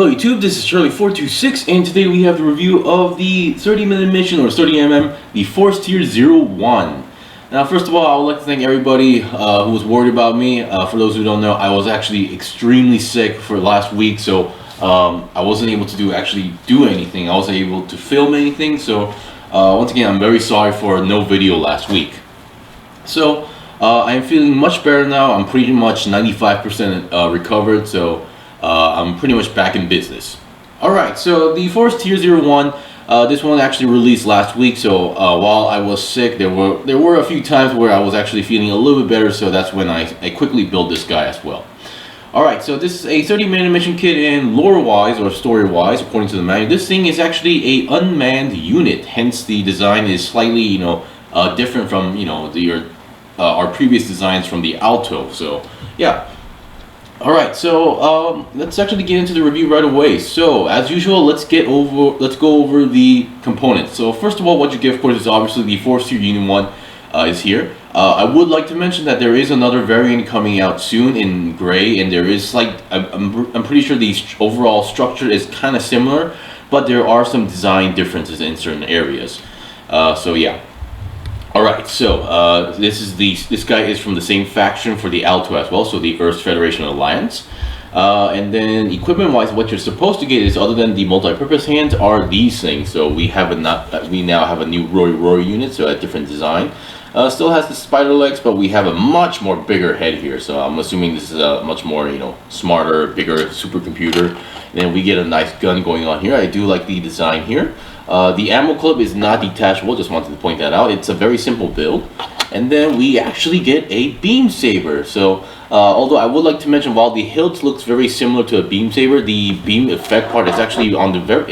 Hello YouTube, this is Charlie426, and today we have the review of the 30mm mission, or 30mm, the Forestieri 01. Now, first of all, I would like to thank everybody who was worried about me. For those who don't know, I was actually extremely sick for last week, so I wasn't able to actually do anything. I wasn't able to film anything, so once again, I'm very sorry for no video last week. So, I am feeling much better now. I'm pretty much 95% recovered, so I'm pretty much back in business. Alright, so the Forestieri 01, this one actually released last week, so while I was sick, there were a few times where I was actually feeling a little bit better, so that's when I quickly built this guy as well. Alright, so this is a 30-minute mission kit, and lore-wise, or story-wise, according to the manual, this thing is actually a unmanned unit, hence the design is slightly, different from, our previous designs from the Alto, so, yeah. Alright, so let's actually get into the review right away. So, as usual, let's go over the components. So, first of all, what you get, of course, is obviously the Forestieri Unit 1 is here. I would like to mention that there is another variant coming out soon in gray, and there is I'm pretty sure the overall structure is kind of similar, but there are some design differences in certain areas. So yeah. Alright, so this guy is from the same faction for the Alto as well, so the Earth Federation Alliance. And then equipment wise, what you're supposed to get is, other than the multi-purpose hands, are these things. So we now have a new Rory unit, so a different design. Still has the spider legs, but we have a much more bigger head here, so I'm assuming this is a much more smarter, bigger supercomputer. And then we get a nice gun going on here. I do like the design here. The ammo clip is not detachable, just wanted to point that out. It's a very simple build. And then we actually get a beam saber. So although I would like to mention, while the hilt looks very similar to a beam saber, the beam effect part is actually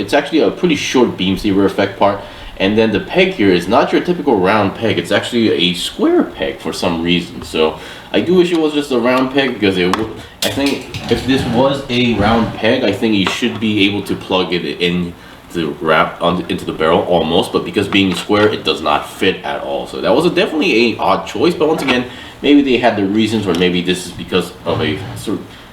it's actually a pretty short beam saber effect part. And then the peg here is not your typical round peg, it's actually a square peg for some reason. So I do wish it was just a round peg, because I think if this was a round peg, I think you should be able to plug it in to wrap into the barrel almost, but because being square, it does not fit at all. So that was definitely a odd choice, but once again, maybe they had their reasons, or maybe this is because of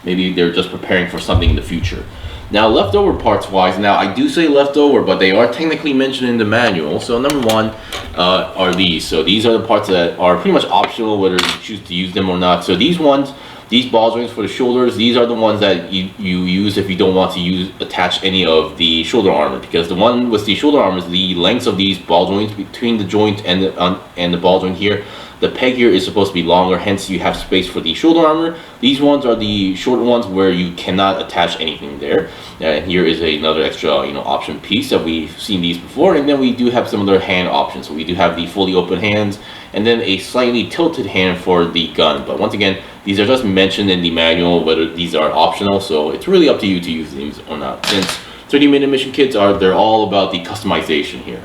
maybe they're just preparing for something in the future. Now, leftover parts wise, now I do say leftover, but they are technically mentioned in the manual. So number one are these. So these are the parts that are pretty much optional, whether you choose to use them or not. So these ball joints for the shoulders, these are the ones that you use if you don't want to attach any of the shoulder armor, because the one with the shoulder armor is the lengths of these ball joints between the joint and the ball joint here. The peg here is supposed to be longer, hence you have space for the shoulder armor. These ones are the shorter ones where you cannot attach anything there. And here is another extra option piece that we've seen these before. And then we do have some other hand options. So we do have the fully open hands, and then a slightly tilted hand for the gun. But once again, these are just mentioned in the manual, whether these are optional, so it's really up to you to use these or not. Since 30-minute mission kits they're all about the customization here.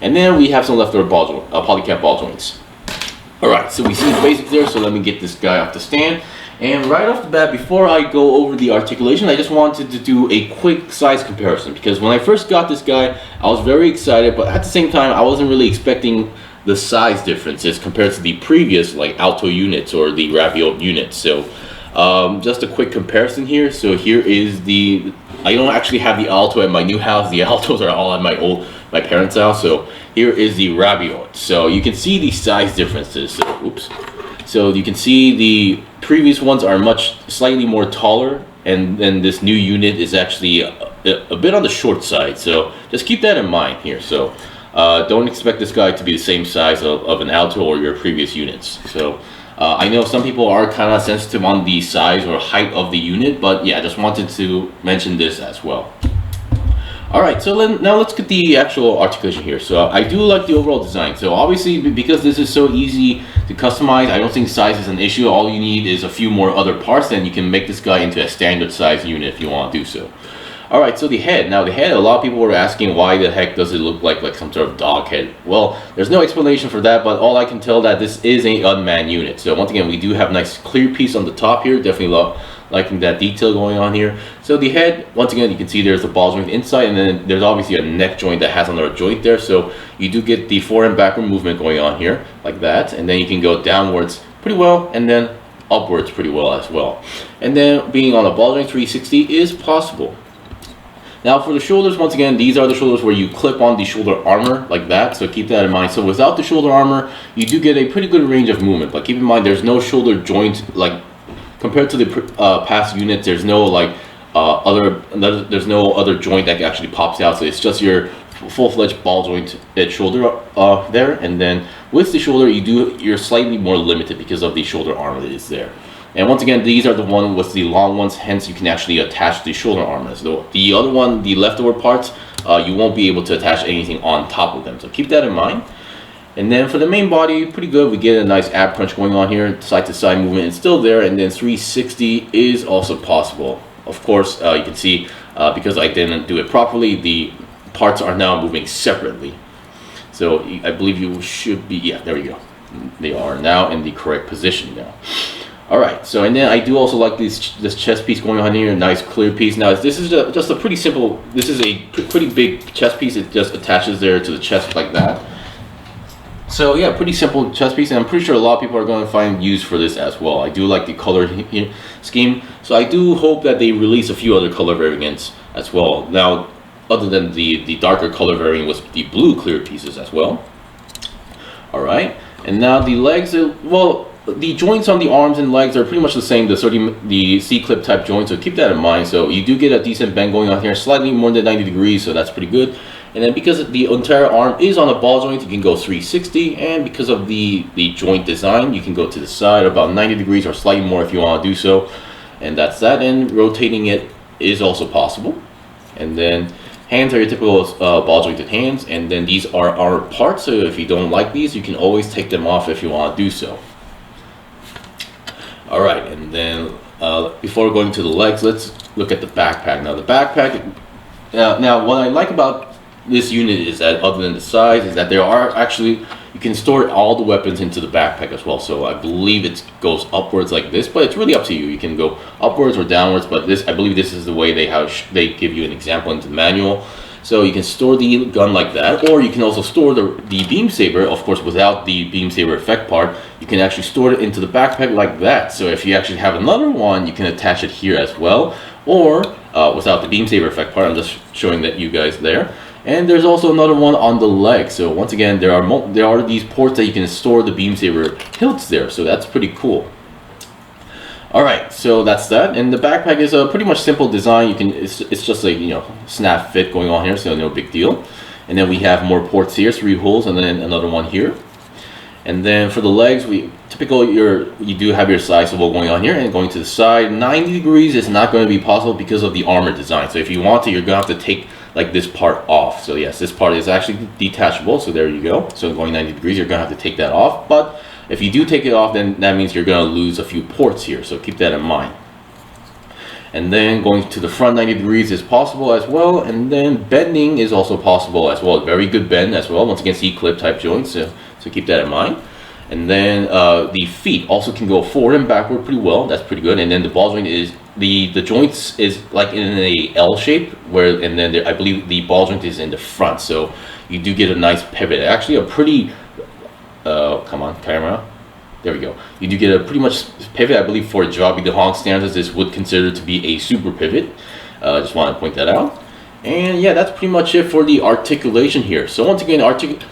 And then we have some leftover polycap ball joints. Alright, so we see the basics there, so let me get this guy off the stand. And right off the bat, before I go over the articulation, I just wanted to do a quick size comparison, because when I first got this guy, I was very excited, but at the same time, I wasn't really expecting the size differences compared to the previous Alto units or the Razihel units. So just a quick comparison here. So here is I don't actually have the Alto at my new house. The Altos are all at my parents' house. So here is the Razihel. So you can see the size differences. So, oops. So you can see the previous ones are slightly more taller, and then this new unit is actually a bit on the short side. So just keep that in mind here. So don't expect this guy to be the same size of an Alto or your previous units. So I know some people are kind of sensitive on the size or height of the unit, but yeah, I just wanted to mention this as well. Alright, so now let's get the actual articulation here. So I do like the overall design. So obviously, because this is so easy to customize, I don't think size is an issue. All you need is a few more other parts, and you can make this guy into a standard size unit if you want to do so. Alright, so the head. Now the head, a lot of people were asking why the heck does it look like some sort of dog head. Well, there's no explanation for that, but all I can tell that this is an unmanned unit. So once again, we do have a nice clear piece on the top here. Definitely liking that detail going on here. So the head, once again, you can see there's a ball joint inside, and then there's obviously a neck joint that has another joint there. So you do get the forward and backward movement going on here, like that. And then you can go downwards pretty well, and then upwards pretty well as well. And then being on a ball joint 360 is possible. Now for the shoulders, once again, these are the shoulders where you clip on the shoulder armor like that, so keep that in mind. So without the shoulder armor, you do get a pretty good range of movement, but keep in mind there's no shoulder joint, like compared to the past units, there's no like there's no other joint that actually pops out, so it's just your full-fledged ball joint shoulder there. And then with the shoulder, you're slightly more limited because of the shoulder armor that is there. And once again, these are the one with the long ones, hence you can actually attach the shoulder armor. So the other one, the leftover parts, you won't be able to attach anything on top of them, so keep that in mind. And then for the main body, pretty good. We get a nice ab crunch going on here, side to side movement is still there, and then 360 is also possible. Of course, you can see because I didn't do it properly, the parts are now moving separately. So I believe you should be, yeah, there we go. They are now in the correct position now. All right, so and then I do also like this chest piece going on here, nice clear piece. Now this is just a pretty simple, this is a pretty big chest piece. It just attaches there to the chest like that. So yeah, pretty simple chest piece, and I'm pretty sure a lot of people are going to find use for this as well. I do like the color scheme, so I do hope that they release a few other color variants as well. Now, other than the darker color variant with the blue clear pieces as well. All right, and now the legs, well, the joints on the arms and legs are pretty much the same, the C-clip type joint, so keep that in mind. So you do get a decent bend going on here, slightly more than 90 degrees, so that's pretty good. And then because the entire arm is on a ball joint, you can go 360, and because of the joint design, you can go to the side about 90 degrees or slightly more if you want to do so. And that's that, and rotating it is also possible. And then hands are your typical ball jointed hands, and then these are our parts, so if you don't like these, you can always take them off if you want to do so. All right, and then before going to the legs, let's look at the backpack. Now the backpack, now what I like about this unit is that other than the size, is that there are actually, you can store all the weapons into the backpack as well. So I believe it goes upwards like this, but it's really up to you. You can go upwards or downwards, but this, I believe this is the way they give you an example into the manual. So you can store the gun like that, or you can also store the beam saber, of course without the beam saber effect part. You can actually store it into the backpack like that. So if you actually have another one, you can attach it here as well, or without the beam saber effect part. I'm just showing that you guys there. And there's also another one on the leg. So once again, there are these ports that you can store the beam saber hilts there. So that's pretty cool. All right, so that's that. And the backpack is a pretty much simple design. It's just like, you know, snap fit going on here, so no big deal. And then we have more ports here, 3 holes, and then another one here. And then for the legs, you do have your side swivel going on here, and going to the side 90 degrees is not going to be possible because of the armor design. So if you want to, you're going to have to take like this part off. So yes, this part is actually detachable, so there you go. So going 90 degrees, you're going to have to take that off. But if you do take it off, then that means you're going to lose a few ports here, so keep that in mind. And then going to the front 90 degrees is possible as well, and then bending is also possible as well. Very good bend as well, once again C-clip type joints, so keep that in mind. And then the feet also can go forward and backward pretty well, that's pretty good. And then the ball joint is, the joints is like in a L shape, where, and then I believe the ball joint is in the front, so you do get a nice pivot. Actually a pretty, come on camera, there we go. You do get a pretty much pivot. I believe for Jobby the Honk standards, this would consider to be a super pivot. Just want to point that out. And yeah, that's pretty much it for the articulation here. So once again,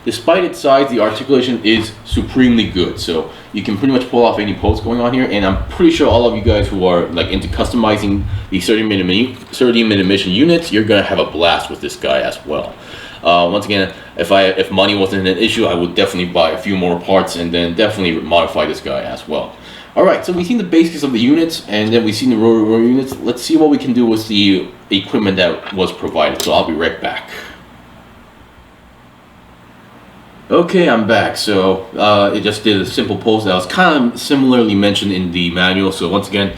despite its size, the articulation is supremely good. So you can pretty much pull off any pose going on here. And I'm pretty sure all of you guys who are like into customizing the 30-minute mission units, you're gonna have a blast with this guy as well. Once again, if money wasn't an issue, I would definitely buy a few more parts and then definitely modify this guy as well. Alright, so we've seen the basics of the units, and then we've seen the rotor units. Let's see what we can do with the equipment that was provided, so I'll be right back. Okay, I'm back. So it just did a simple pose that was kind of similarly mentioned in the manual. So once again,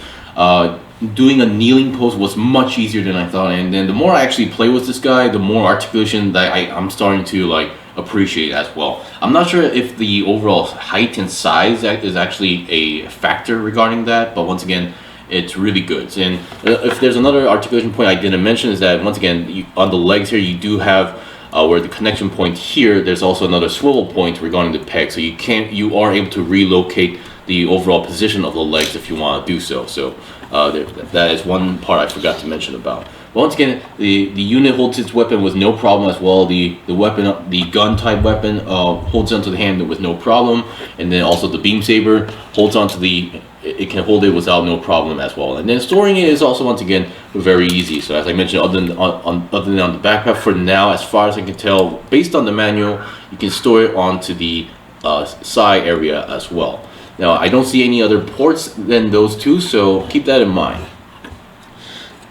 doing a kneeling pose was much easier than I thought, and then the more I actually play with this guy, the more articulation that I'm starting to like appreciate as well. I'm not sure if the overall height and size is actually a factor regarding that, but once again, it's really good. And if there's another articulation point I didn't mention, is that once again, on the legs here, you do have where the connection point here, there's also another swivel point regarding the peg, so you are able to relocate the overall position of the legs if you want to do so. So that is one part I forgot to mention about. But once again, the unit holds its weapon with no problem as well. The gun type weapon holds onto the hand with no problem, and then also the beam saber holds onto it can hold it without no problem as well. And then storing it is also once again very easy. So as I mentioned, other than on the backpack for now, as far as I can tell, based on the manual, you can store it onto the side area as well. Now I don't see any other ports than those two, so keep that in mind.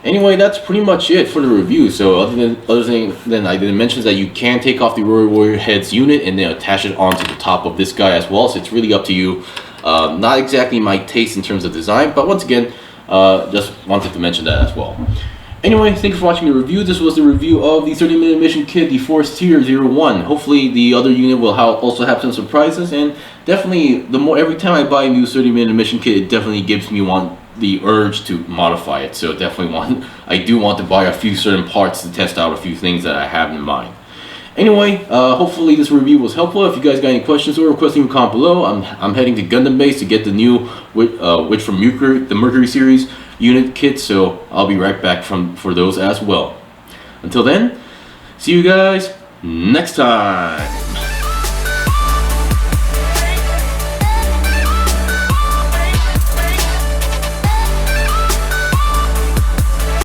Anyway, that's pretty much it for the review. So other than I didn't mention that you can take off the Royal Warrior Head's unit and then attach it onto the top of this guy as well. So it's really up to you. Not exactly my taste in terms of design, but once again, just wanted to mention that as well. Anyway, thank you for watching the review. This was the review of the 30-minute mission kit, the Forestieri 01. Hopefully the other unit will also have some surprises, and definitely every time I buy a new 30-minute mission kit, it definitely gives me the urge to modify it. So definitely I do want to buy a few certain parts to test out a few things that I have in mind. Anyway, hopefully this review was helpful. If you guys got any questions or requests, leave a comment below. I'm heading to Gundam Base to get the new Witch from the Mercury series unit kit, so I'll be right back for those as well. Until then, see you guys next time.